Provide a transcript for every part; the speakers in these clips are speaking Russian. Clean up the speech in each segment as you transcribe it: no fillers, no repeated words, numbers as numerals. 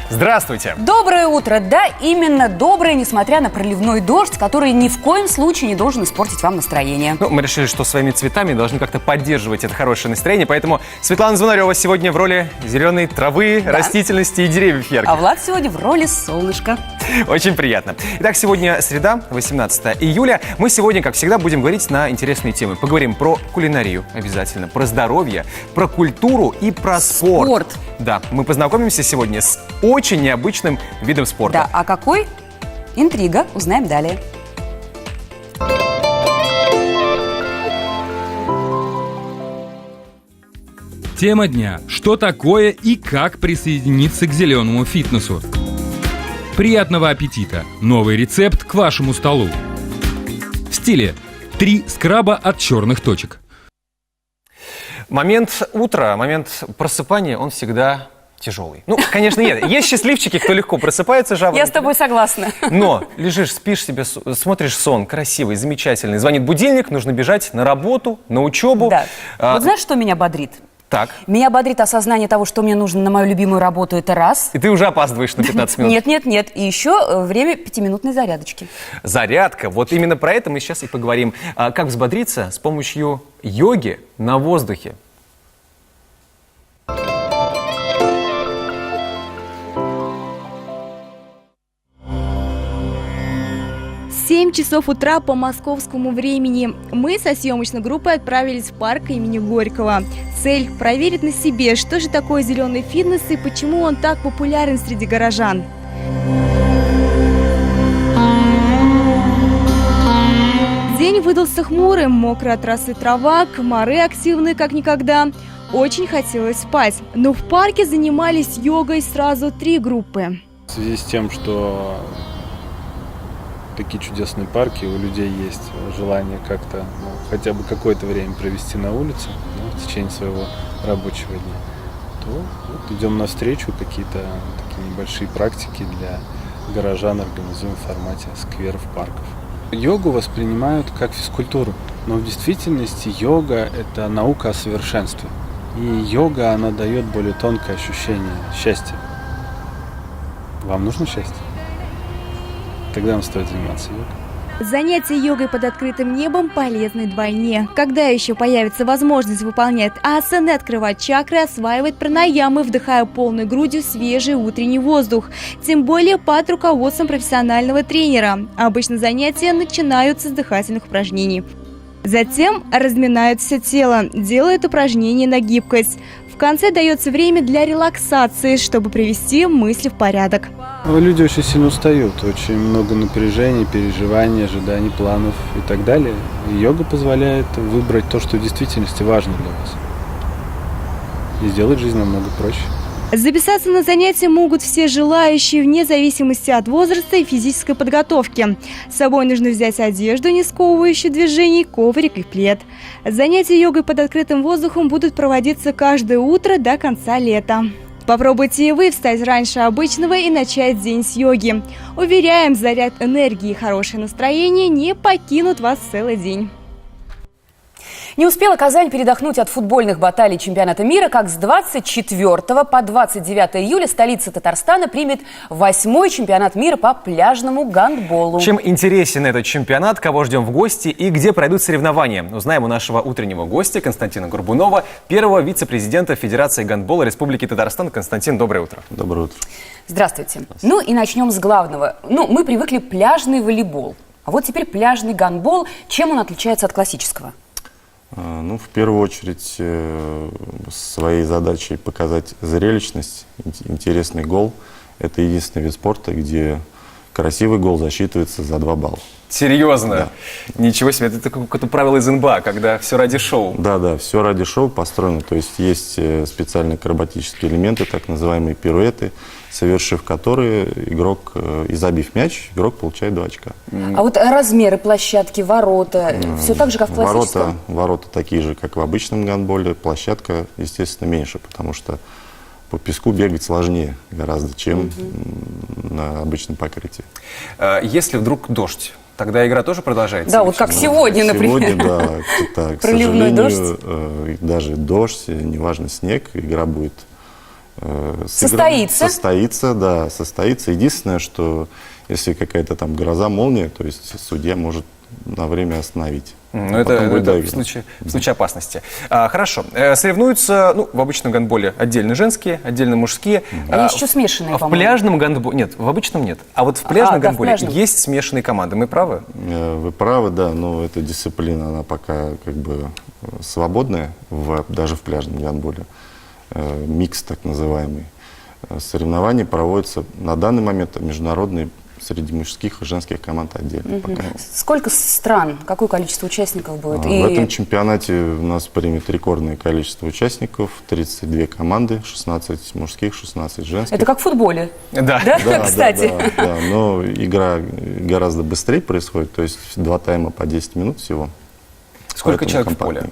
Здравствуйте! Доброе утро! Да, именно доброе, несмотря на проливной дождь, который ни в коем случае не должен испортить вам настроение. Мы решили, что своими цветами должны как-то поддерживать это хорошее настроение, поэтому Светлана Звонарева сегодня в роли зеленой травы, растительности и деревьев ярких. А Влад сегодня в роли солнышка. Очень приятно. Итак, сегодня среда, 18 июля. Мы сегодня, как всегда, будем говорить на интересные темы. Поговорим про кулинарию обязательно, про здоровье, про культуру и про спорт. Да, мы познакомимся сегодня с очень необычным видом спорта. Да, а какой? Интрига. Узнаем далее. Тема дня. Что такое и как присоединиться к зеленому фитнесу? Приятного аппетита! Новый рецепт к вашему столу. В стиле 3 скраба от черных точек. Момент утра, момент просыпания, он всегда тяжелый. Ну, конечно, нет. Есть счастливчики, кто легко просыпается, жаворонки. Я с тобой согласна. Но лежишь, спишь себе, смотришь сон красивый, замечательный. Звонит будильник, нужно бежать на работу, на учебу. Да. Вот знаешь, что меня бодрит? Так. Меня бодрит осознание того, что мне нужно на мою любимую работу, это раз. И ты уже опаздываешь на 15 минут. Нет. И еще время 5-минутной зарядочки. Зарядка. Вот именно про это мы сейчас и поговорим. Как взбодриться с помощью йоги на воздухе. 7 часов утра по московскому времени мы со съемочной группой отправились в парк имени Горького. Цель – проверить на себе, что же такое зеленый фитнес и почему он так популярен среди горожан. День выдался хмурым, мокрая от росы трава, комары активны как никогда. Очень хотелось спать, но в парке занимались йогой сразу 3 группы. В связи с тем, что такие чудесные парки, у людей есть желание как-то хотя бы какое-то время провести на улице, в течение своего рабочего дня, то вот идем навстречу, какие-то такие небольшие практики для горожан организуем в формате скверов, парков. Йогу воспринимают как физкультуру, но в действительности йога – это наука о совершенстве. И йога, она дает более тонкое ощущение счастья. Вам нужно счастье? Тогда вам стоит заниматься йогой. Занятия йогой под открытым небом полезны вдвойне. Когда еще появится возможность выполнять асаны, открывать чакры, осваивать пранаямы, вдыхая полной грудью свежий утренний воздух. Тем более под руководством профессионального тренера. Обычно занятия начинаются с дыхательных упражнений. Затем разминают все тело, делают упражнения на гибкость. В конце дается время для релаксации, чтобы привести мысли в порядок. Люди очень сильно устают, очень много напряжения, переживаний, ожиданий, планов и так далее. И йога позволяет выбрать то, что в действительности важно для вас. И сделать жизнь намного проще. Записаться на занятия могут все желающие, вне зависимости от возраста и физической подготовки. С собой нужно взять одежду, не сковывающую движений, коврик и плед. Занятия йогой под открытым воздухом будут проводиться каждое утро до конца лета. Попробуйте и вы встать раньше обычного и начать день с йоги. Уверяем, заряд энергии и хорошее настроение не покинут вас целый день. Не успела Казань передохнуть от футбольных баталий чемпионата мира, как с 24 по 29 июля столица Татарстана примет 8-й чемпионат мира по пляжному гандболу. Чем интересен этот чемпионат, кого ждем в гости и где пройдут соревнования? Узнаем у нашего утреннего гостя Константина Горбунова, первого вице-президента Федерации гандбола Республики Татарстан. Константин, доброе утро. Доброе утро. Здравствуйте. Ну и начнем с главного. Мы привыкли пляжный волейбол. А вот теперь пляжный гандбол. Чем он отличается от классического? В первую очередь, своей задачей показать зрелищность, интересный гол. Это единственный вид спорта, где красивый гол засчитывается за 2 балла. Серьезно? Да. Ничего себе, это какое-то правило из НБА, когда все ради шоу. Да, все ради шоу построено. То есть есть специальные акробатические элементы, так называемые пируэты, совершив которые игрок, и забив мяч, игрок получает 2 очка. А вот размеры площадки, ворота, все так же, как в классическом? Ворота такие же, как в обычном гандболе. Площадка, естественно, меньше, потому что по песку бегать сложнее гораздо, чем на обычном покрытии. Если вдруг дождь, тогда игра тоже продолжается? Да, вот как сегодня, например. Сегодня, да, к Проливной сожалению, даже дождь, неважно снег, игра будет Состоится. Состоится. Единственное, что если какая-то там гроза, молния, то есть судья может на время остановить. Ну, это в случае опасности. Хорошо. Соревнуются, в обычном гандболе отдельно женские, отдельно мужские. А есть еще смешанные, в по-моему. пляжном гандболе... Нет, в обычном нет. А вот в пляжном да, в гандболе пляжном. есть смешанные команды. Мы правы? Вы правы, да, но эта дисциплина, она пока как бы свободная, даже в пляжном гандболе. Микс так называемый. Соревнования проводятся на данный момент международные среди мужских и женских команд отдельно. Пока. Сколько стран, какое количество участников будет? В этом чемпионате у нас примет рекордное количество участников, 32 команды, 16 мужских, 16 женских. Это как в футболе. Да. Да, Кстати. Да, но игра гораздо быстрее происходит, то есть 2 тайма по 10 минут всего. Сколько Поэтому человек в поле?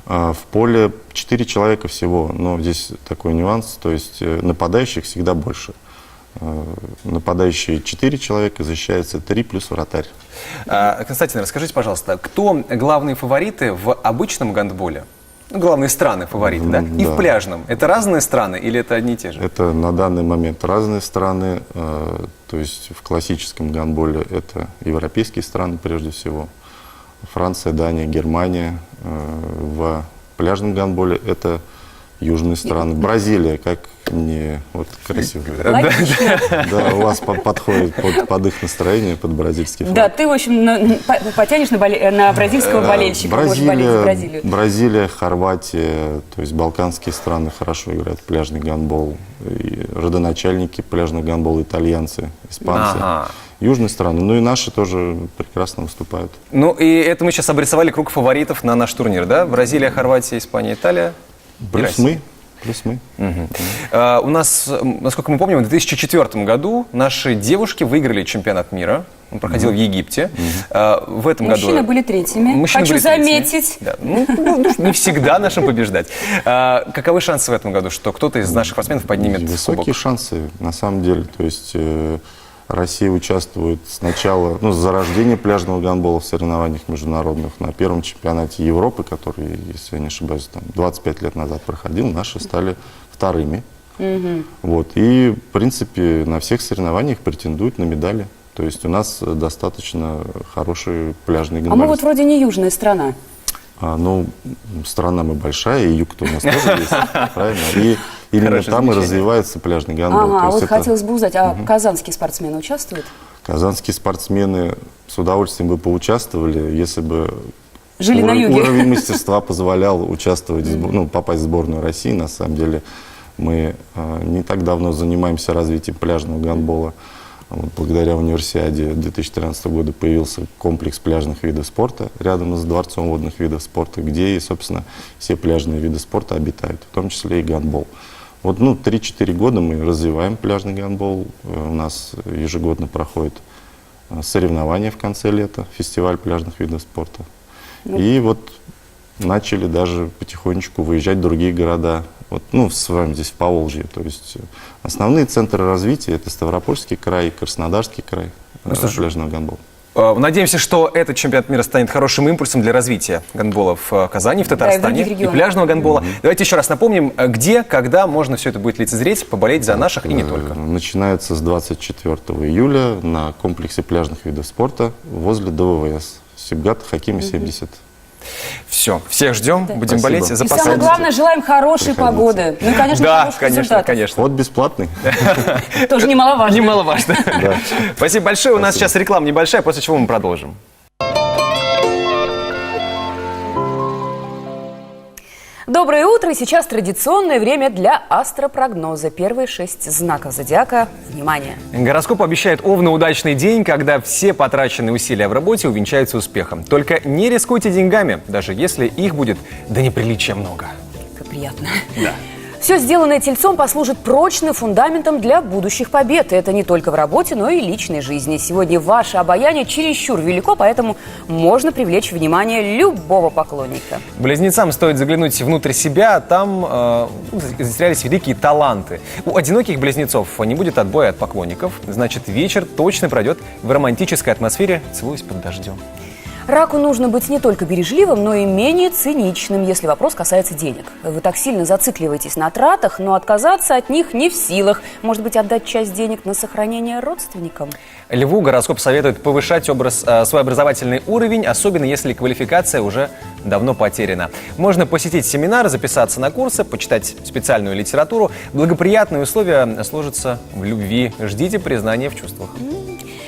В поле 4 человека всего, но здесь такой нюанс, то есть нападающих всегда больше. Нападающие 4 человека, защищается 3 плюс вратарь. Константин, расскажите, пожалуйста, кто главные фавориты в обычном гандболе? Главные страны фавориты, да? И в пляжном. Это разные страны или это одни и те же? Это на данный момент разные страны. То есть в классическом гандболе это европейские страны прежде всего. Франция, Дания, Германия. В пляжном гандболе это южные страны. Бразилия, как мне вот красиво. Да, у вас подходит под их настроение, под бразильский флаг. Да, ты, в общем, потянешь на бразильского болельщика, можешь болеть за Бразилию. Бразилия, Хорватия, то есть балканские страны хорошо играют в пляжный гандбол. И родоначальники пляжного гандбола итальянцы, испанцы. Южные страны, ну и наши тоже прекрасно выступают. Ну и это мы сейчас обрисовали круг фаворитов на наш турнир, да? Бразилия, Хорватия, Испания, Италия. Плюс мы. У нас, насколько мы помним, в 2004 году наши девушки выиграли чемпионат мира. Он проходил в Египте. В этом году... Мужчины были третьими. Хочу заметить. Да. Не всегда нашим побеждать. Каковы шансы в этом году, что кто-то из наших спортсменов поднимет Высокие шансы, на самом деле. То есть Россия участвует сначала, с зарождения пляжного гандбола в соревнованиях международных на первом чемпионате Европы, который, если я не ошибаюсь, 25 лет назад проходил, наши стали вторыми. Вот. И, в принципе, на всех соревнованиях претендуют на медали. То есть у нас достаточно хороший пляжный гандболист. А мы вот вроде не южная страна. Страна мы большая, и юг-то у нас тоже есть, правильно? И именно там и развивается пляжный гандбол. Ага, вот хотелось бы узнать, а казанские спортсмены участвуют? Казанские спортсмены с удовольствием бы поучаствовали, если бы Жили на юге. уровень мастерства позволял участвовать, попасть в сборную России. На самом деле мы не так давно занимаемся развитием пляжного гандбола. Благодаря универсиаде 2013 года появился комплекс пляжных видов спорта рядом с Дворцом водных видов спорта, где, собственно, все пляжные виды спорта обитают, в том числе и гандбол. Вот, 3-4 года мы развиваем пляжный гандбол. У нас ежегодно проходят соревнования в конце лета, фестиваль пляжных видов спорта. И вот начали даже потихонечку выезжать в другие города. Вот, с вами здесь в Поволжье. То есть основные центры развития — это Ставропольский край, Краснодарский край пляжного гандбола. Надеемся, что этот чемпионат мира станет хорошим импульсом для развития гандбола в Казани, в Татарстане и пляжного гандбола. Давайте еще раз напомним, где, когда можно все это будет лицезреть, поболеть за наших и не только. Начинается с 24 июля на комплексе пляжных видов спорта возле ДВВС. Сибгат Хакима 70. Все, всех ждем, будем Спасибо. болеть. И Запасайтесь. самое главное, желаем хорошей погоды. Ну и, конечно, Да, хороших конечно, результатов. конечно. Вход бесплатный. Тоже немаловажно. Немаловажно. Да. Спасибо большое. У нас сейчас реклама небольшая, после чего мы продолжим. Доброе утро. Сейчас традиционное время для астропрогноза. Первые 6 знаков зодиака. Внимание! Гороскоп обещает Овну удачный день, когда все потраченные усилия в работе увенчаются успехом. Только не рискуйте деньгами, даже если их будет до неприличия много. Как приятно. Да. Все сделанное Тельцом послужит прочным фундаментом для будущих побед. И это не только в работе, но и личной жизни. Сегодня ваше обаяние чересчур велико, поэтому можно привлечь внимание любого поклонника. Близнецам стоит заглянуть внутрь себя, там затерялись великие таланты. У одиноких близнецов не будет отбоя от поклонников, значит, вечер точно пройдет в романтической атмосфере, целуясь под дождем. Раку нужно быть не только бережливым, но и менее циничным, если вопрос касается денег. Вы так сильно зацикливаетесь на тратах, но отказаться от них не в силах. Может быть, отдать часть денег на сохранение родственникам? Льву гороскоп советует повышать свой образовательный уровень, особенно если квалификация уже давно потеряна. Можно посетить семинар, записаться на курсы, почитать специальную литературу. Благоприятные условия сложатся в любви. Ждите признания в чувствах.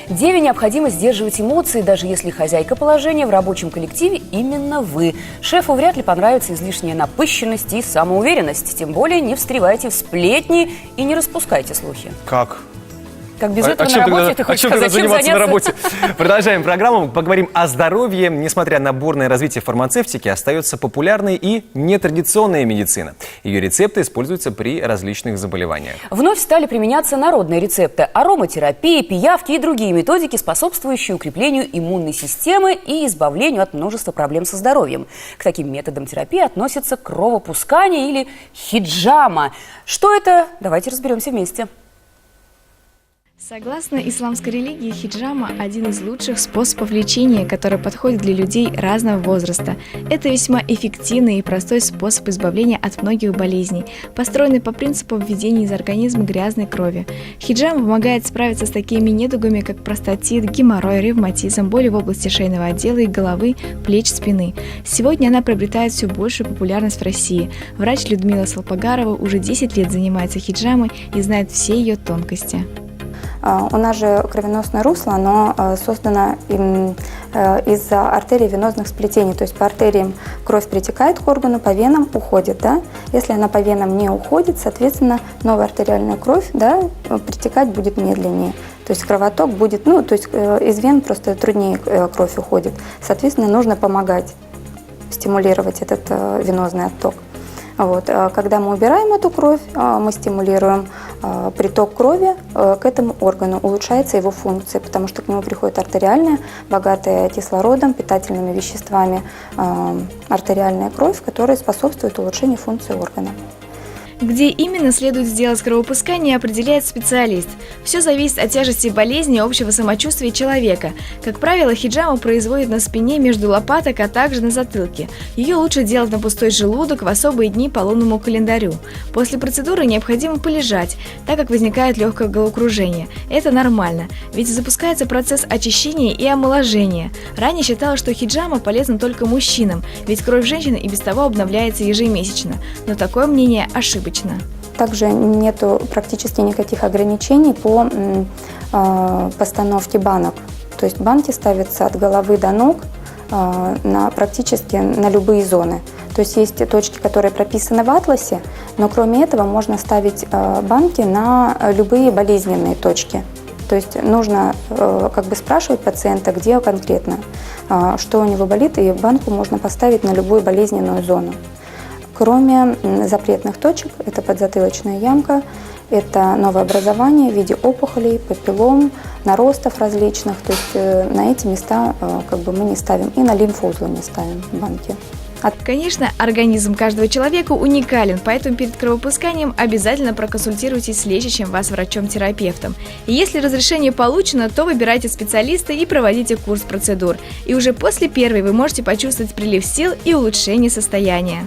Деве необходимо сдерживать эмоции, даже если хозяйка положения в рабочем коллективе именно вы. Шефу вряд ли понравится излишняя напыщенность и самоуверенность. Тем более не встревайте в сплетни и не распускайте слухи. Как? Как без этого на работе, ты хочешь сказать, чем заняться? На работе? Продолжаем программу. Поговорим о здоровье. Несмотря на бурное развитие фармацевтики, остается популярной и нетрадиционная медицина. Ее рецепты используются при различных заболеваниях. Вновь стали применяться народные рецепты: ароматерапия, пиявки и другие методики, способствующие укреплению иммунной системы и избавлению от множества проблем со здоровьем. К таким методам терапии относятся кровопускание или хиджама. Что это? Давайте разберемся вместе. Согласно исламской религии, хиджама – один из лучших способов лечения, который подходит для людей разного возраста. Это весьма эффективный и простой способ избавления от многих болезней, построенный по принципу введения из организма грязной крови. Хиджама помогает справиться с такими недугами, как простатит, геморрой, ревматизм, боли в области шейного отдела и головы, плеч, спины. Сегодня она приобретает все большую популярность в России. Врач Людмила Салпагарова уже 10 лет занимается хиджамой и знает все ее тонкости. У нас же кровеносное русло, оно создано из-за артерий венозных сплетений. То есть по артериям кровь притекает к органу, по венам уходит. Да? Если она по венам не уходит, соответственно, новая артериальная кровь, да, притекать будет медленнее. То есть кровоток будет, из вен просто труднее кровь уходит. Соответственно, нужно помогать стимулировать этот венозный отток. Вот. Когда мы убираем эту кровь, мы стимулируем приток крови к этому органу, улучшается его функция, потому что к нему приходит артериальная, богатая кислородом, питательными веществами артериальная кровь, которая способствует улучшению функции органа. Где именно следует сделать кровопускание, определяет специалист. Все зависит от тяжести болезни и общего самочувствия человека. Как правило, хиджаму производят на спине между лопаток, а также на затылке. Ее лучше делать на пустой желудок в особые дни по лунному календарю. После процедуры необходимо полежать, так как возникает легкое головокружение. Это нормально, ведь запускается процесс очищения и омоложения. Ранее считалось, что хиджама полезна только мужчинам, ведь кровь женщины и без того обновляется ежемесячно. Но такое мнение ошибочно. Также нету практически никаких ограничений по постановке банок. То есть банки ставятся от головы до ног практически на любые зоны. То есть есть точки, которые прописаны в атласе, но кроме этого можно ставить банки на любые болезненные точки. То есть нужно спрашивать пациента, где конкретно, что у него болит, и банку можно поставить на любую болезненную зону. Кроме запретных точек, это подзатылочная ямка, это новообразование в виде опухолей, папиллом, наростов различных. То есть на эти места мы не ставим, и на лимфоузлы не ставим банки. Конечно, организм каждого человека уникален, поэтому перед кровопусканием обязательно проконсультируйтесь с лечащим вас врачом-терапевтом. И если разрешение получено, то выбирайте специалиста и проводите курс процедур. И уже после первой вы можете почувствовать прилив сил и улучшение состояния.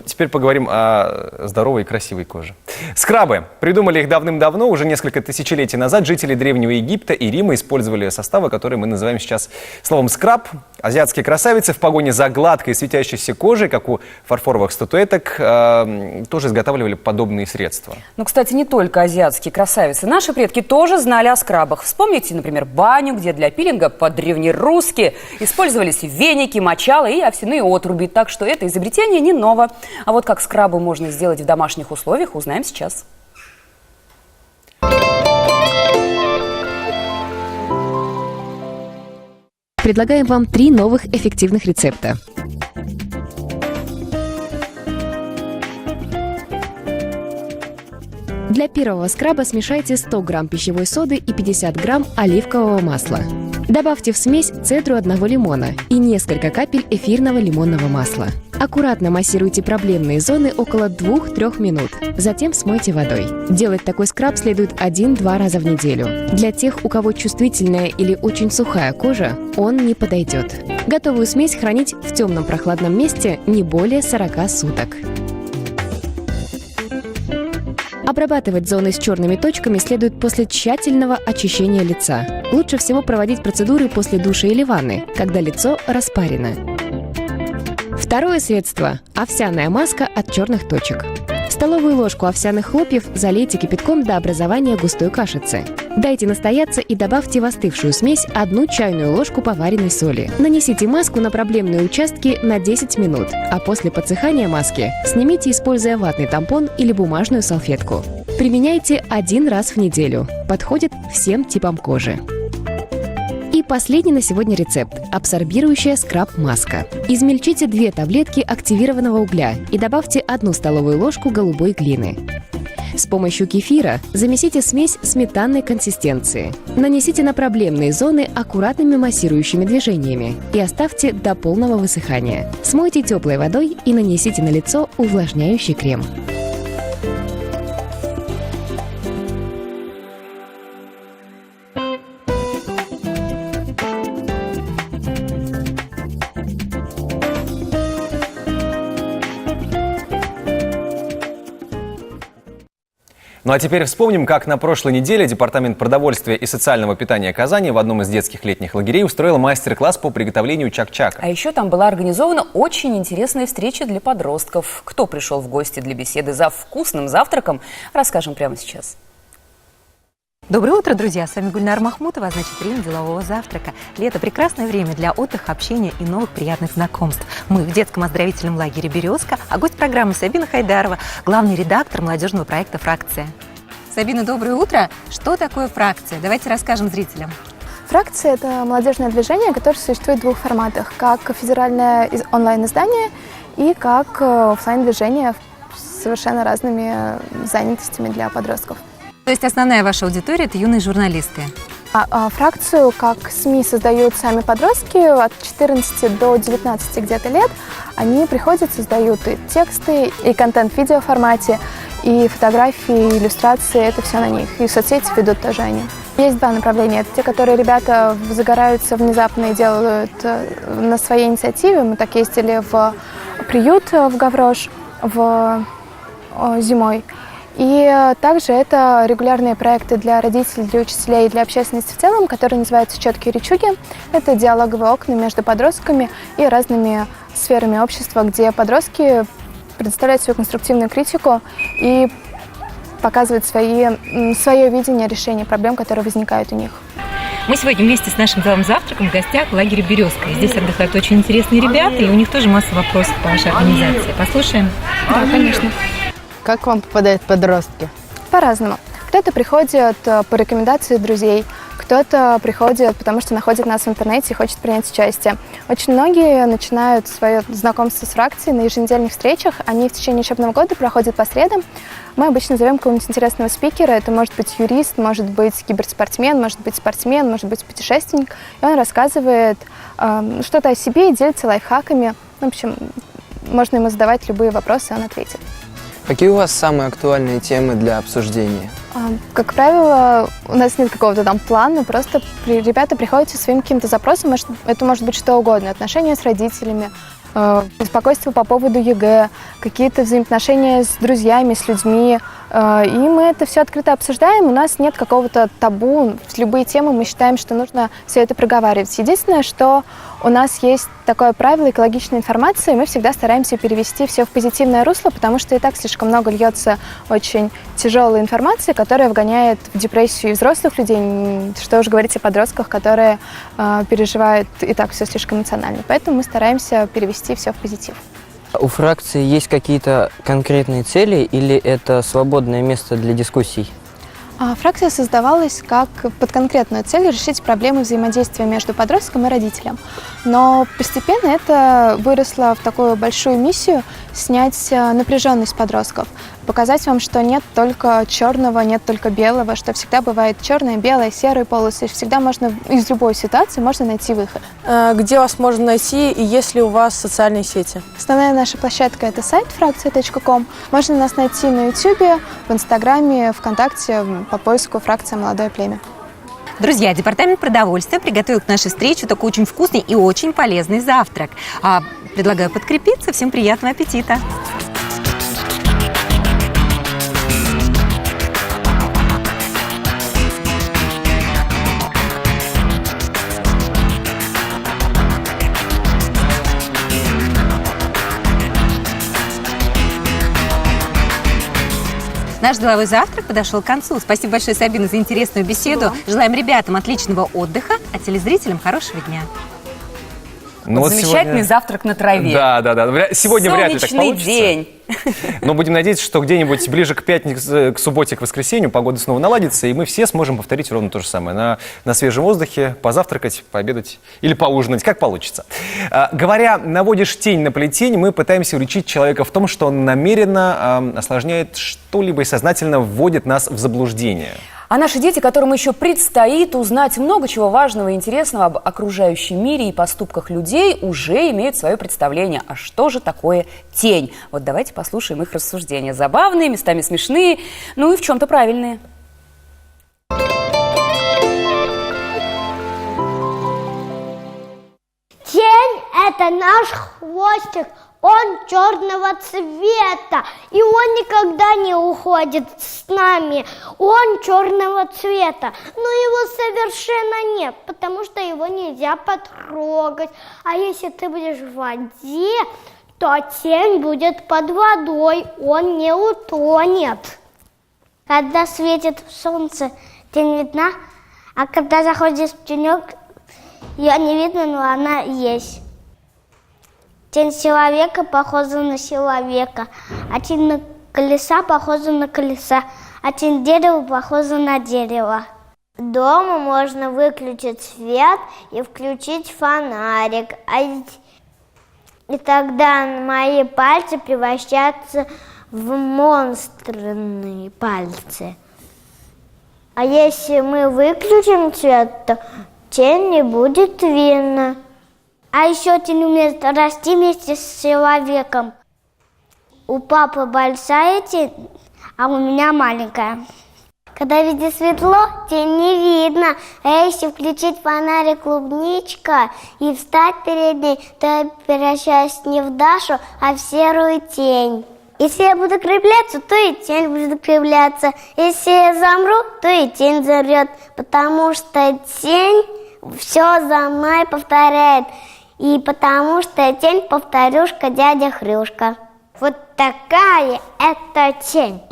Теперь поговорим о здоровой и красивой коже. Скрабы. Придумали их давным-давно, уже несколько тысячелетий назад. Жители Древнего Египта и Рима использовали составы, которые мы называем сейчас словом скраб. Азиатские красавицы в погоне за гладкой светящейся кожей, как у фарфоровых статуэток, тоже изготавливали подобные средства. Кстати, не только азиатские красавицы. Наши предки тоже знали о скрабах. Вспомните, например, баню, где для пилинга по-древнерусски использовались веники, мочалы и овсяные отруби. Так что это изобретение не ново. А вот как скрабы можно сделать в домашних условиях, узнаем сейчас. Предлагаем вам 3 новых эффективных рецепта. Для первого скраба смешайте 100 грамм пищевой соды и 50 грамм оливкового масла. Добавьте в смесь цедру 1 лимона и несколько капель эфирного лимонного масла. Аккуратно массируйте проблемные зоны около 2-3 минут. Затем смойте водой. Делать такой скраб следует 1-2 раза в неделю. Для тех, у кого чувствительная или очень сухая кожа, он не подойдет. Готовую смесь хранить в темном прохладном месте не более 40 суток. Обрабатывать зоны с черными точками следует после тщательного очищения лица. Лучше всего проводить процедуры после душа или ванны, когда лицо распарено. Второе средство – овсяная маска от черных точек. Столовую ложку овсяных хлопьев залейте кипятком до образования густой кашицы. Дайте настояться и добавьте в остывшую смесь 1 чайную ложку поваренной соли. Нанесите маску на проблемные участки на 10 минут, а после подсыхания маски снимите, используя ватный тампон или бумажную салфетку. Применяйте 1 раз в неделю. Подходит всем типам кожи. И последний на сегодня рецепт – абсорбирующая скраб-маска. Измельчите 2 таблетки активированного угля и добавьте 1 столовую ложку голубой глины. С помощью кефира замесите смесь сметанной консистенции. Нанесите на проблемные зоны аккуратными массирующими движениями и оставьте до полного высыхания. Смойте теплой водой и нанесите на лицо увлажняющий крем. Ну а теперь вспомним, как на прошлой неделе Департамент продовольствия и социального питания Казани в одном из детских летних лагерей устроил мастер-класс по приготовлению чак-чака. А еще там была организована очень интересная встреча для подростков. Кто пришел в гости для беседы за вкусным завтраком, расскажем прямо сейчас. Доброе утро, друзья! С вами Гульнар Махмутова, а значит, время делового завтрака. Лето – прекрасное время для отдыха, общения и новых приятных знакомств. Мы в детском оздоровительном лагере «Березка», а гость программы Сабина Хайдарова, главный редактор молодежного проекта «Фракция». Сабина, доброе утро! Что такое «Фракция»? Давайте расскажем зрителям. «Фракция» — это молодежное движение, которое существует в 2 форматах. Как федеральное онлайн-издание и как офлайн-движение с совершенно разными занятостями для подростков. То есть основная ваша аудитория – это юные журналисты? «Фракцию» как СМИ создают сами подростки от 14 до 19 где-то лет. Они приходят, создают и тексты, и контент в видеоформате, и фотографии, и иллюстрации, это все на них. И в соцсети ведут тоже они. Есть 2 направления. Это те, которые ребята загораются внезапно и делают на своей инициативе. Мы так ездили в приют в Гаврош зимой. И также это регулярные проекты для родителей, для учителей и для общественности в целом, которые называются «Четкие речуги». Это диалоговые окна между подростками и разными сферами общества, где подростки предоставляют свою конструктивную критику и показывают свое видение решения проблем, которые возникают у них. Мы сегодня вместе с нашим деловым завтраком в гостях в лагере «Березка». Здесь отдыхают очень интересные ребята, и у них тоже масса вопросов по вашей организации. Послушаем? Да, конечно. Как к вам попадают подростки? По-разному. Кто-то приходит по рекомендации друзей, кто-то приходит, потому что находит нас в интернете и хочет принять участие. Очень многие начинают свое знакомство с «Фракцией» на еженедельных встречах. Они в течение учебного года проходят по средам. Мы обычно зовем какого-нибудь интересного спикера. Это может быть юрист, может быть киберспортсмен, может быть спортсмен, может быть путешественник. И он рассказывает что-то о себе и делится лайфхаками. В общем, можно ему задавать любые вопросы, он ответит. Какие у вас самые актуальные темы для обсуждения? Как правило, у нас нет какого-то там плана, просто ребята приходят со своим каким-то запросом, это может быть что угодно, отношения с родителями, беспокойство по поводу ЕГЭ, какие-то взаимоотношения с друзьями, с людьми, и мы это все открыто обсуждаем, у нас нет какого-то табу, в любые темы мы считаем, что нужно все это проговаривать. Единственное, что у нас есть такое правило экологичной информации, мы всегда стараемся перевести все в позитивное русло, потому что и так слишком много льется очень тяжелой информации, которая вгоняет в депрессию и взрослых людей, что уж говорить о подростках, которые переживают и так все слишком эмоционально. Поэтому мы стараемся перевести все в позитив. У фракции есть какие-то конкретные цели или это свободное место для дискуссий? Фракция создавалась как под конкретную цель решить проблемы взаимодействия между подростком и родителем. Но постепенно это выросло в такую большую миссию снять напряженность подростков, показать вам, что нет только черного, нет только белого, что всегда бывает черное, белое, серые полосы. Всегда можно, из любой ситуации можно найти выход. Где вас можно найти и есть ли у вас социальные сети? Основная наша площадка – это сайт фракция.ком. Можно нас найти на YouTube, в Инстаграме, ВКонтакте по поиску «Фракция Молодое племя». Друзья, департамент продовольствия приготовил к нашей встрече такой очень вкусный и очень полезный завтрак. Предлагаю подкрепиться. Всем приятного аппетита! Наш деловой завтрак подошел к концу. Спасибо большое, Сабина, за интересную беседу. Желаем ребятам отличного отдыха, а телезрителям хорошего дня. Ну, вот замечательный завтрак на траве. Да. Сегодня вряд ли так Солнечный получится. день. Но будем надеяться, что где-нибудь ближе к пятнице, к субботе, к воскресенью погода снова наладится, и мы все сможем повторить ровно то же самое. На свежем воздухе позавтракать, пообедать или поужинать, как получится. Говоря «наводишь тень на плетень», мы пытаемся уличить человека в том, что он намеренно осложняет что-либо и сознательно вводит нас в заблуждение. А наши дети, которым еще предстоит узнать много чего важного и интересного об окружающем мире и поступках людей, уже имеют свое представление. А что же такое тень? Вот давайте послушаем их рассуждения. Забавные, местами смешные, ну и в чем-то правильные. Тень – это наш хвостик. Он черного цвета, и он никогда не уходит с нами. Он черного цвета, но его совершенно нет, потому что его нельзя потрогать. А если ты будешь в воде, то тень будет под водой, он не утонет. Когда светит солнце, тень видна, а когда заходишь в тенек, ее не видно, но она есть. Тень человека похожа на человека, а тень колеса похожа на колеса, а тень дерева похожа на дерево. Дома можно выключить свет и включить фонарик, и тогда мои пальцы превращаются в монстрные пальцы. А если мы выключим свет, то тень не будет видно. А еще тень умеет расти вместе с человеком. У папы большая тень, а у меня маленькая. Когда везде светло, тень не видно. А если включить фонарик клубничка и встать перед ней, то я превращаюсь не в Дашу, а в серую тень. Если я буду кривляться, то и тень будет кривляться. Если я замру, то и тень замрет. Потому что тень все за мной повторяет. И потому что тень повторюшка дядя Хрюшка. Вот такая это тень.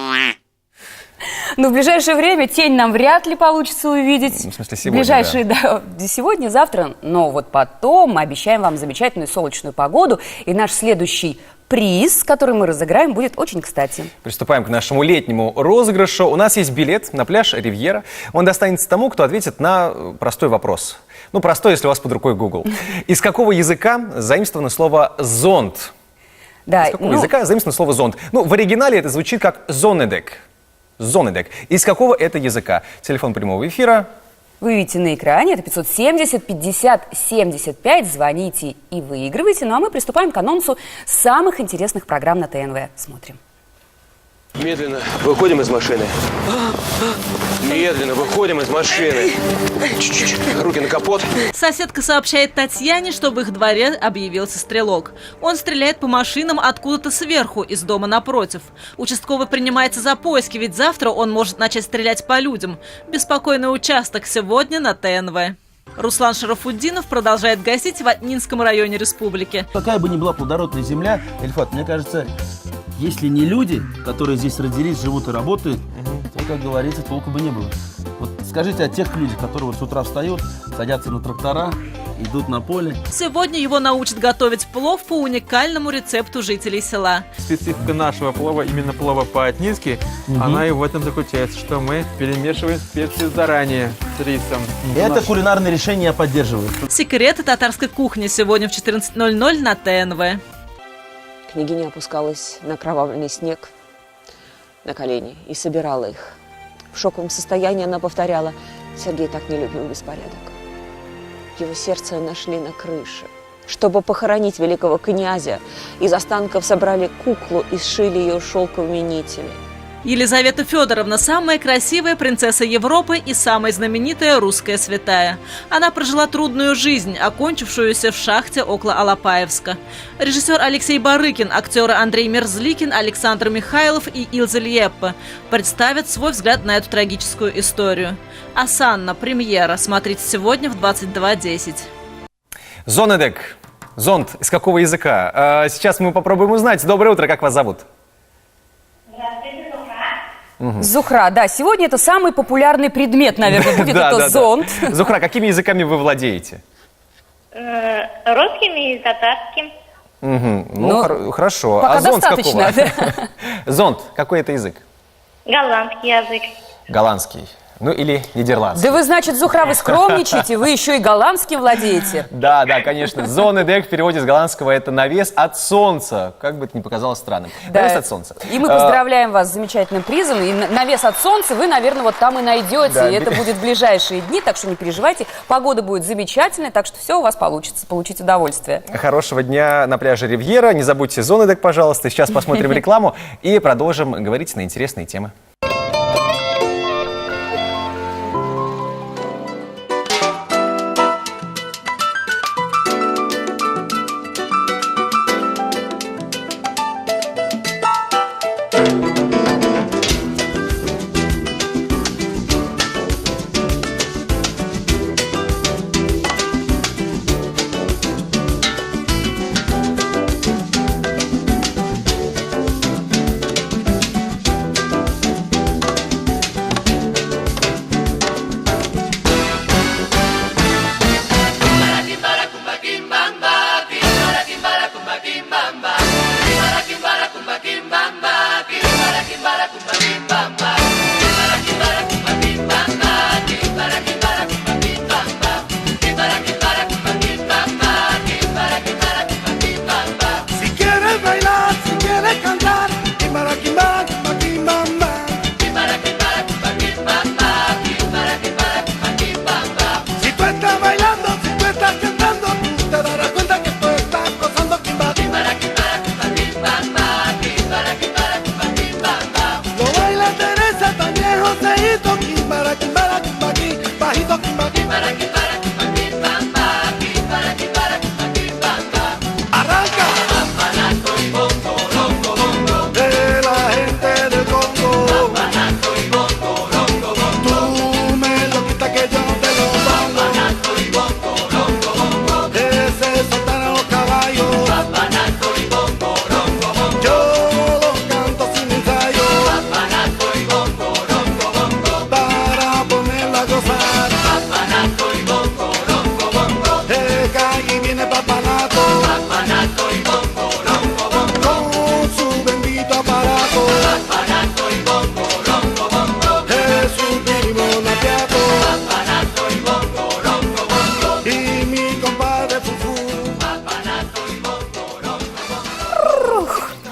Но в ближайшее время тень нам вряд ли получится увидеть. В смысле, сегодня, ближайшие, да, сегодня, завтра. Но вот потом мы обещаем вам замечательную солнечную погоду. И наш следующий приз, который мы разыграем, будет очень кстати. Приступаем к нашему летнему розыгрышу. У нас есть билет на пляж Ривьера. Он достанется тому, кто ответит на простой вопрос. Ну, простой, если у вас под рукой Google. Из какого языка заимствовано слово «зонт»? Да, из какого языка заимствовано слово «зонт»? Ну, в оригинале это звучит как «зонедек». «Зонедек». Из какого это языка? Телефон прямого эфира. Вы видите на экране, это 570-50-75. Звоните и выигрывайте. Ну а мы приступаем к анонсу самых интересных программ на ТНВ. Смотрим. Медленно выходим из машины. Медленно выходим из машины. Чуть-чуть. Руки на капот. Соседка сообщает Татьяне, что в их дворе объявился стрелок. Он стреляет по машинам откуда-то сверху, из дома напротив. Участковый принимается за поиски, ведь завтра он может начать стрелять по людям. Беспокойный участок сегодня на ТНВ. Руслан Шарафутдинов продолжает гасить в Атнинском районе республики. Какая бы ни была плодородная земля, Эльфат, мне кажется, если не люди, которые здесь родились, живут и работают, то, как говорится, толку бы не было. Вот скажите о тех людях, которые вот с утра встают, садятся на трактора, идут на поле. Сегодня его научат готовить плов по уникальному рецепту жителей села. Специфика нашего плова, именно плова по-атнински, она и в этом заключается, что мы перемешиваем специи заранее с рисом. Это кулинарное решение я поддерживаю. Секреты татарской кухни сегодня в 14:00 на ТНВ. Княгиня опускалась на кровавленный снег, на колени и собирала их. В шоковом состоянии она повторяла: «Сергей так не любил беспорядок». Его сердце нашли на крыше. Чтобы похоронить великого князя, из останков собрали куклу и сшили ее шелковыми нитями. Елизавета Федоровна – самая красивая принцесса Европы и самая знаменитая русская святая. Она прожила трудную жизнь, окончившуюся в шахте около Алапаевска. Режиссер Алексей Барыкин, актеры Андрей Мерзликин, Александр Михайлов и Илза Льеппе представят свой взгляд на эту трагическую историю. «Осанна. Премьера». Смотрите сегодня в 22:10. Зонедек. Зонд. Из какого языка? Сейчас мы попробуем узнать. Доброе утро. Как вас зовут? Зухра, да, сегодня это самый популярный предмет, наверное, будет, это зонт. Зухра, какими языками вы владеете? Русским и татарским. Ну, хорошо. Пока А зонт достаточно. какого? Зонт, какой это язык? Голландский язык. Голландский. Ну, или нидерландский. Да вы, значит, Зухра, вы скромничаете, вы еще и голландским владеете. Да, конечно. Зонедек в переводе с голландского это навес от солнца. Как бы это ни показалось странным. Да. Навес от солнца. И мы поздравляем вас с замечательным призом. И навес от солнца вы, наверное, вот там и найдете. Да. И это будет в ближайшие дни, так что не переживайте. Погода будет замечательная, так что все у вас получится. Получите удовольствие. Хорошего дня на пляже Ривьера. Не забудьте Зонедек, пожалуйста. Сейчас посмотрим рекламу и продолжим говорить на интересные темы.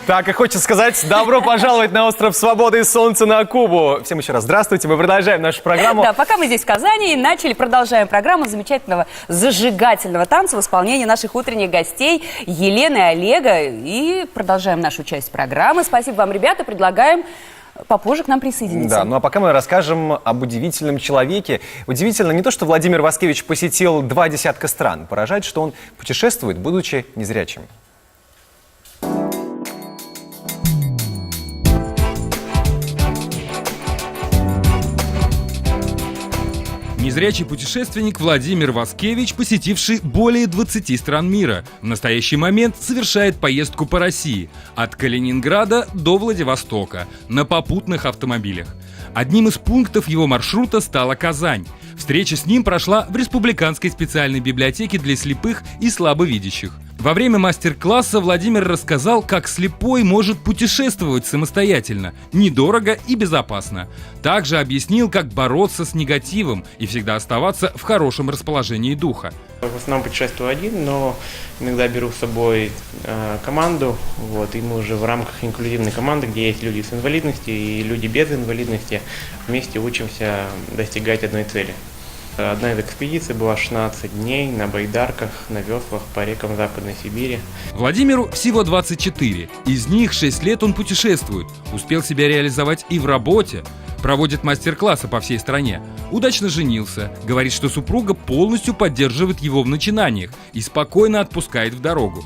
Так, и хочется сказать, добро пожаловать на остров Свободы и Солнца, на Кубу. Всем еще раз здравствуйте, мы продолжаем нашу программу. Да, пока мы здесь в Казани и продолжаем программу замечательного зажигательного танца в исполнении наших утренних гостей Елены и Олега. И продолжаем нашу часть программы. Спасибо вам, ребята, предлагаем попозже к нам присоединиться. Да, ну а пока мы расскажем об удивительном человеке. Удивительно не то, что Владимир Васкевич посетил 20 стран. Поражает, что он путешествует, будучи незрячим. Незрячий путешественник Владимир Васкевич, посетивший более 20 стран мира, в настоящий момент совершает поездку по России от Калининграда до Владивостока на попутных автомобилях. Одним из пунктов его маршрута стала Казань. Встреча с ним прошла в Республиканской специальной библиотеке для слепых и слабовидящих. Во время мастер-класса Владимир рассказал, как слепой может путешествовать самостоятельно, недорого и безопасно. Также объяснил, как бороться с негативом и всегда оставаться в хорошем расположении духа. В основном путешествую один, но иногда беру с собой команду, вот, и мы уже в рамках инклюзивной команды, где есть люди с инвалидностью и люди без инвалидности, вместе учимся достигать одной цели. Одна из экспедиций была 16 дней на байдарках, на веслах по рекам Западной Сибири. Владимиру всего 24. Из них 6 лет он путешествует. Успел себя реализовать и в работе. Проводит мастер-классы по всей стране. Удачно женился. Говорит, что супруга полностью поддерживает его в начинаниях и спокойно отпускает в дорогу.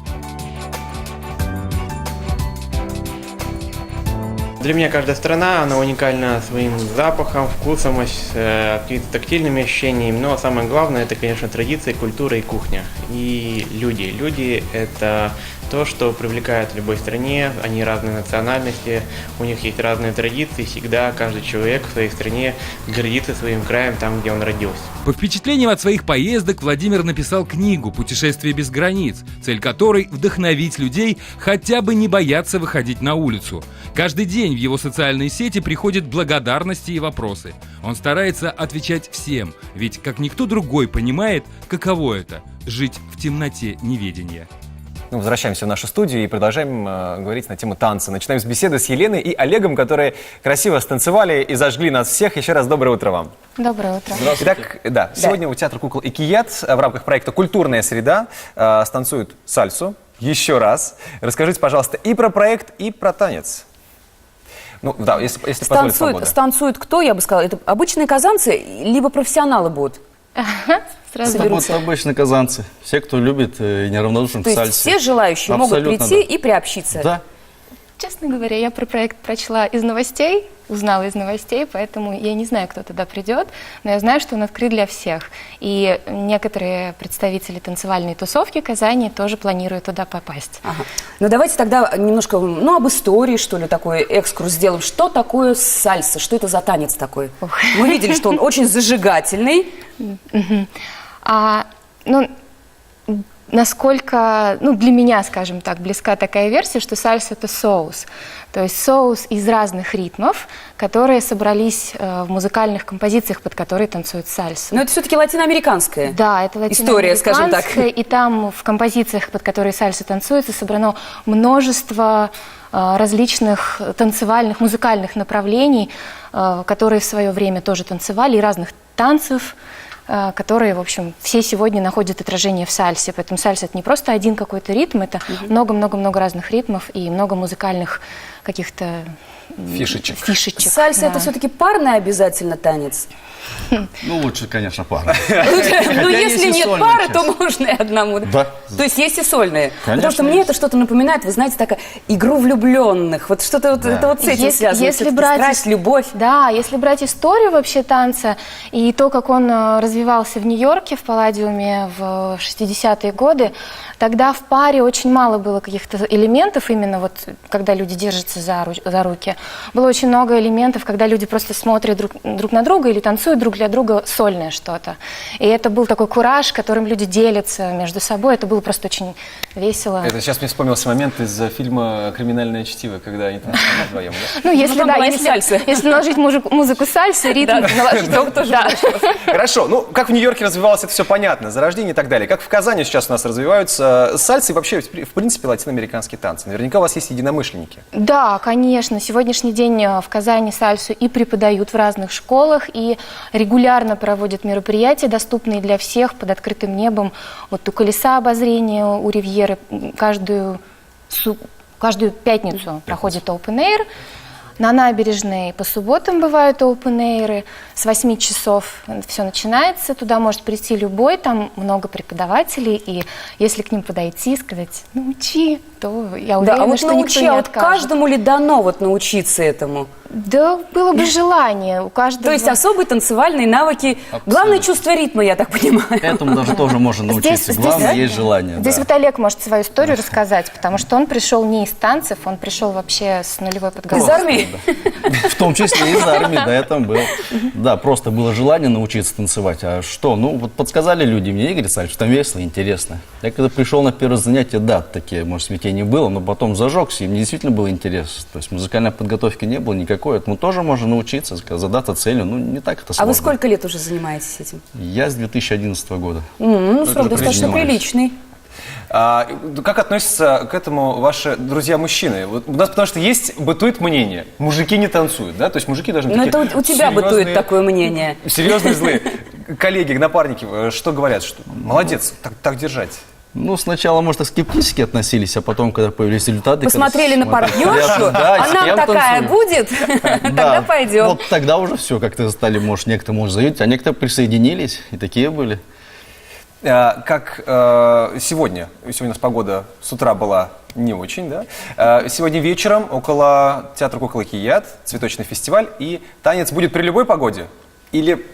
Для меня каждая страна, она уникальна своим запахом, вкусом, какими-то тактильными ощущениями. Но самое главное, это, конечно, традиции, культура и кухня. И люди. Люди – это то, что привлекает в любой стране. Они разные национальности, у них есть разные традиции. Всегда каждый человек в своей стране гордится своим краем, там, где он родился. По впечатлениям от своих поездок Владимир написал книгу «Путешествие без границ», цель которой – вдохновить людей хотя бы не бояться выходить на улицу. Каждый день в его социальные сети приходят благодарности и вопросы. Он старается отвечать всем, ведь как никто другой понимает, каково это – жить в темноте неведения. Ну, возвращаемся в нашу студию и продолжаем говорить на тему танца. Начинаем с беседы с Еленой и Олегом, которые красиво станцевали и зажгли нас всех. Еще раз доброе утро вам. Доброе утро. Итак, да, сегодня у Театра кукол «Икият» в рамках проекта «Культурная среда» станцуют сальсу. Еще раз. Расскажите, пожалуйста, и про проект, и про танец. Ну, да, если позволит свобода. Станцуют кто, я бы сказала? Это обычные казанцы, либо профессионалы будут? Это будут обычные казанцы. Все, кто любит и неравнодушен к сальсе. То есть все желающие могут прийти и приобщиться? Да. Честно говоря, я про проект прочла из новостей, узнала из новостей, поэтому я не знаю, кто туда придет, но я знаю, что он открыт для всех. И некоторые представители танцевальной тусовки Казани тоже планируют туда попасть. Ага. Ну давайте тогда немножко, об истории, что ли, такой экскурс сделаем. Что такое сальса? Что это за танец такой? Мы видели, что он очень зажигательный. Насколько, для меня, скажем так, близка такая версия, что сальса – это соус. То есть соус из разных ритмов, которые собрались в музыкальных композициях, под которые танцуют сальсу. Но это все-таки латиноамериканская Да, это история, скажем так. И там в композициях, под которые сальса танцуется, собрано множество различных танцевальных, музыкальных направлений, которые в свое время тоже танцевали, и разных танцев, которые, в общем, все сегодня находят отражение в сальсе. Поэтому сальса – это не просто один какой-то ритм, это много-много-много разных ритмов и много музыкальных каких-то фишечек. Сальса это все-таки парный обязательно танец? Лучше, конечно, пара. Ну, если нет пары, то можно и одному. Да. То есть есть и сольные. Конечно. Потому что мне это что-то напоминает, вы знаете, такая игру влюбленных. Вот что-то это вот с этим связано. Страсть, любовь. Да, если брать историю вообще танца и то, как он развивался в Нью-Йорке, в Палладиуме в 60-е годы, тогда в паре очень мало было каких-то элементов, именно вот когда люди держатся за руки. Было очень много элементов, когда люди просто смотрят друг на друга или танцуют друг для друга сольное что-то. И это был такой кураж, которым люди делятся между собой. Это было просто очень весело. Это сейчас мне вспомнился момент из фильма «Криминальное чтиво», когда они танцевали вдвоем. Ну, если наложить музыку сальсы, ритм наложить, то тоже. Хорошо. Ну, как в Нью-Йорке развивалось, это все понятно. Зарождение и так далее. Как в Казани сейчас у нас развиваются сальсы и вообще, в принципе, латиноамериканские танцы. Наверняка у вас есть единомышленники. Да, конечно. Сегодняшний день в Казани сальсу и преподают в разных школах, и регулярно проводят мероприятия, доступные для всех под открытым небом. Вот у колеса обозрения, у Ривьеры каждую пятницу проходит open air. На набережной по субботам бывают open-эйры. С 8 часов все начинается. Туда может прийти любой, там много преподавателей. И если к ним подойти и сказать, учи, то я уверена, что никто не откажет. Каждому ли дано вот научиться этому? Да, было бы желание у каждого. То есть особые танцевальные навыки. Абсолютно. Главное чувство ритма, я так понимаю. Этому даже тоже можно научиться. Главное, есть желание. Здесь вот Олег может свою историю рассказать, потому что он пришел не из танцев, он пришел вообще с нулевой подготовкой. Из армии? В том числе из армии, да, я там был. Да, просто было желание научиться танцевать. А что? Подсказали люди мне, Игорь Александрович, там весело, интересно. Я когда пришел на первое занятие, да, такие, может быть, детей не было, но потом зажегся, и мне действительно был интерес. То есть музыкальной подготовки не было никакой. Этому тоже можно научиться, задаться целью. Ну, не так это сложно. А вы сколько лет уже занимаетесь этим? Я с 2011 года. Ну, срок достаточно приличный. Как относятся к этому ваши друзья-мужчины? Вот у нас, потому что бытует мнение, мужики не танцуют, да? То есть мужики должны такие... Ну, это у тебя бытует такое мнение. Серьезные, злые. Коллеги, напарники, что говорят? Что, молодец, так держать. Ну, сначала, может, так скептически относились, а потом, когда появились результаты... Посмотрели на партнершу, а нам такая будет, тогда пойдем. Вот тогда уже все, как-то стали, может, некоторые, может, заявить, а некоторые присоединились, и такие были. Как сегодня у нас погода с утра была не очень, да? Сегодня вечером около театра «Кукол и Кияд» цветочный фестиваль, и танец будет при любой погоде? Или...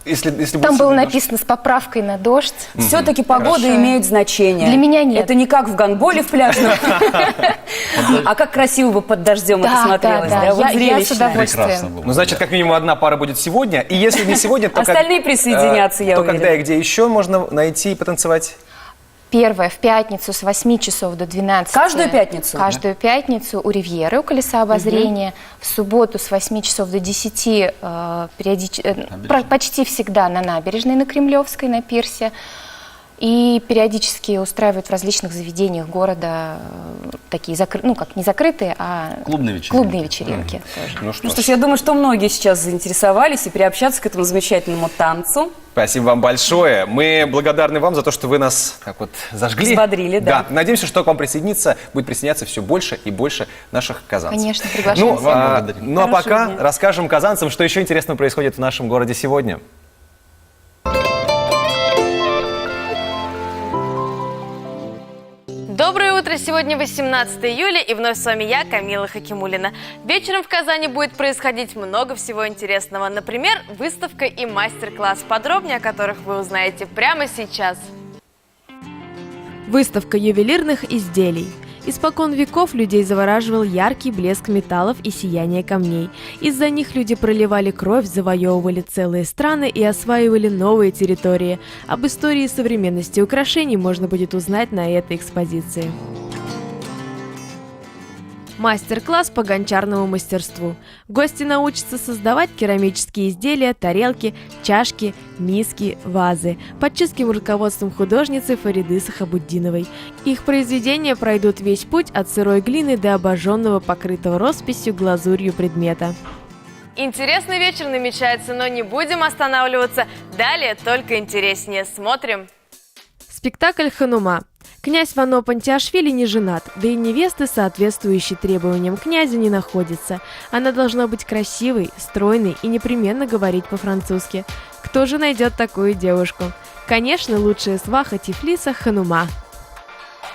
Если там было написано с поправкой на дождь. Все-таки погода имеет значение. Для меня нет. Это не как в гандболе в пляжном, а как красиво бы под дождем это смотрелось. Я с удовольствием. Ну, значит, как минимум одна пара будет сегодня, и если не сегодня, то... Остальные присоединятся, я уверена. То когда и где еще можно найти и потанцевать? Первое в пятницу с 8 часов до 12. Каждую пятницу? Каждую пятницу у Ривьеры, у Колеса обозрения. В субботу с 8 часов до 10 почти всегда на набережной, на Кремлевской, на пирсе. И периодически устраивают в различных заведениях города такие, ну как не закрытые, а клубные вечеринки. Ну что ж, я думаю, что многие сейчас заинтересовались и приобщаться к этому замечательному танцу. Спасибо вам большое. Мы благодарны вам за то, что вы нас так вот зажгли. Взбодрили, да. Надеемся, что к вам будет присоединяться все больше и больше наших казанцев. Конечно, приглашаем всех. Ну а пока расскажем казанцам, что еще интересного происходит в нашем городе сегодня. Доброе утро! Сегодня 18 июля, и вновь с вами я, Камила Хакимуллина. Вечером в Казани будет происходить много всего интересного. Например, выставка и мастер-класс, подробнее о которых вы узнаете прямо сейчас. Выставка ювелирных изделий. Испокон веков людей завораживал яркий блеск металлов и сияние камней. Из-за них люди проливали кровь, завоевывали целые страны и осваивали новые территории. Об истории и современности украшений можно будет узнать на этой экспозиции. Мастер-класс по гончарному мастерству. Гости научатся создавать керамические изделия, тарелки, чашки, миски, вазы под чутким руководством художницы Фариды Сахабуддиновой. Их произведения пройдут весь путь от сырой глины до обожженного, покрытого росписью глазурью предмета. Интересный вечер намечается, но не будем останавливаться. Далее только интереснее. Смотрим. Спектакль «Ханума». Князь Вано Пантиашвили не женат, да и невесты, соответствующей требованиям князя, не находится. Она должна быть красивой, стройной и непременно говорить по-французски. Кто же найдет такую девушку? Конечно, лучшая сваха Тифлиса – Ханума.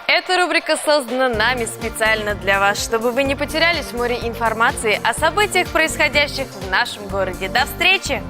Эта рубрика создана нами специально для вас, чтобы вы не потерялись в море информации о событиях, происходящих в нашем городе. До встречи!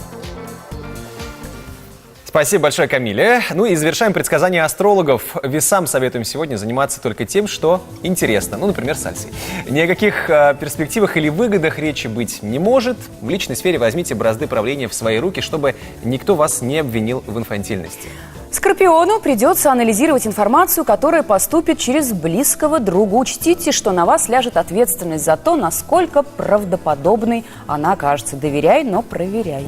Спасибо большое, Камиле. Ну и завершаем предсказания астрологов. Весам советуем сегодня заниматься только тем, что интересно. Ну, например, сальсой. Ни о каких перспективах или выгодах речи быть не может. В личной сфере возьмите бразды правления в свои руки, чтобы никто вас не обвинил в инфантильности. Скорпиону придется анализировать информацию, которая поступит через близкого друга. Учтите, что на вас ляжет ответственность за то, насколько правдоподобной она окажется. Доверяй, но проверяй.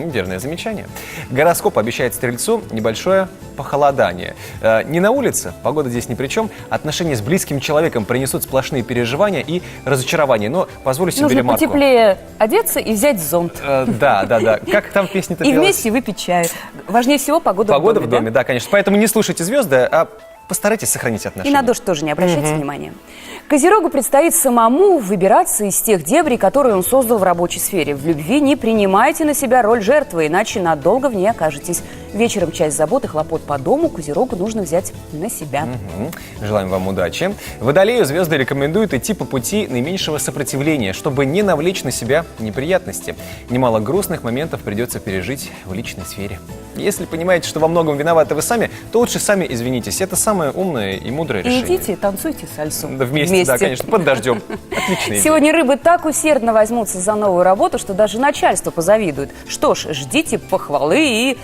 Верное замечание. Гороскоп обещает Стрельцу небольшое похолодание. Не на улице, погода здесь ни при чем. Отношения с близким человеком принесут сплошные переживания и разочарования. Но позволю себе нужно ремарку. Потеплее одеться и взять зонт. Да. Как там в песне-то И пелось? вместе выпить чаю. Важнее всего погода в доме. Да, конечно. Поэтому не слушайте звезды, а постарайтесь сохранить отношения. И на дождь тоже не обращайте внимания. Козерогу предстоит самому выбираться из тех дебрей, которые он создал в рабочей сфере. В любви не принимайте на себя роль жертвы, иначе надолго в ней окажетесь. Вечером часть забот и хлопот по дому Козерогу нужно взять на себя. Желаем вам удачи. Водолею звезды рекомендуют идти по пути наименьшего сопротивления, чтобы не навлечь на себя неприятности. Немало грустных моментов придется пережить в личной сфере. Если понимаете, что во многом виноваты вы сами, то лучше сами извинитесь. Это самое умное и мудрое решение. И идите, танцуйте сальсу. Да, вместе, да, конечно, под дождем. Отличная идея. Сегодня рыбы так усердно возьмутся за новую работу, что даже начальство позавидует. Что ж, ждите похвалы и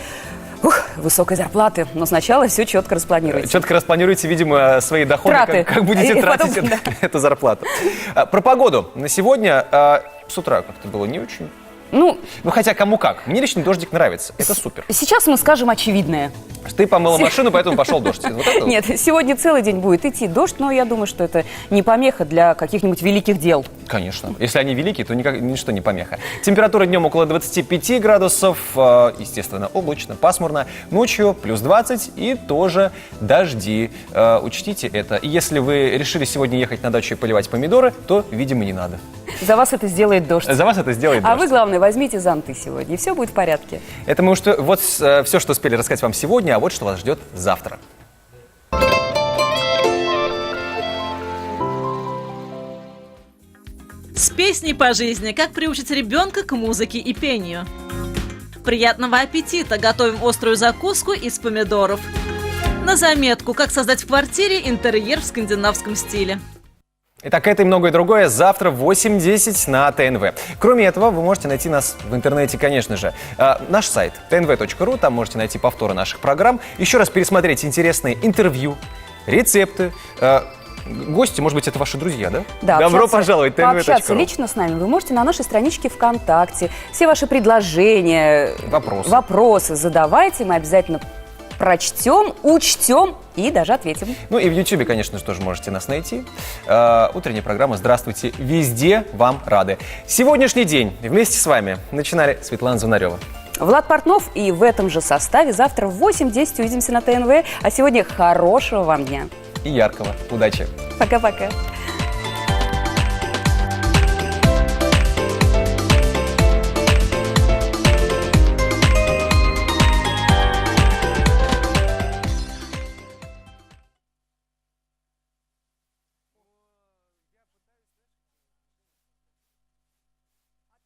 Высокой зарплаты, но сначала все четко распланируйте. Четко распланируйте, видимо, свои доходы, Траты. как будете И тратить потом, эту зарплату. Про погоду. На сегодня с утра как-то было не очень. Ну, хотя кому как. Мне лично дождик нравится. Это супер. Сейчас мы скажем очевидное. Ты помыла машину, поэтому пошел дождь. Вот это Нет, сегодня целый день будет идти дождь, но я думаю, что это не помеха для каких-нибудь великих дел. Конечно. Если они великие, то ничто не помеха. Температура днем около 25 градусов. Естественно, облачно, пасмурно. Ночью плюс 20 и тоже дожди. Учтите это. И если вы решили сегодня ехать на дачу и поливать помидоры, то, видимо, не надо. За вас это сделает дождь. За вас это сделает дождь. А вы, главное, возьмите зонты сегодня, и все будет в порядке. Это мы вот все, что успели рассказать вам сегодня, а вот что вас ждет завтра. С песней по жизни. Как приучить ребенка к музыке и пению. Приятного аппетита! Готовим острую закуску из помидоров. На заметку, как создать в квартире интерьер в скандинавском стиле. Итак, это и многое другое завтра в 8:10 на ТНВ. Кроме этого, вы можете найти нас в интернете, конечно же. Наш сайт tnv.ru, там можете найти повторы наших программ. Еще раз пересмотреть интересные интервью, рецепты. Гости, может быть, это ваши друзья, да? Да. Добро пожаловать, tnv.ru. Пообщаться лично с нами вы можете на нашей страничке ВКонтакте. Все ваши предложения, вопросы задавайте, мы обязательно прочтем, учтем и даже ответим. Ну и в Ютьюбе, конечно же, тоже можете нас найти. Утренняя программа «Здравствуйте». Везде вам рады. Сегодняшний день вместе с вами начинали Светлана Звонарева, Влад Портнов, и в этом же составе завтра в 8:10 увидимся на ТНВ. А сегодня хорошего вам дня. И яркого. Удачи. Пока-пока.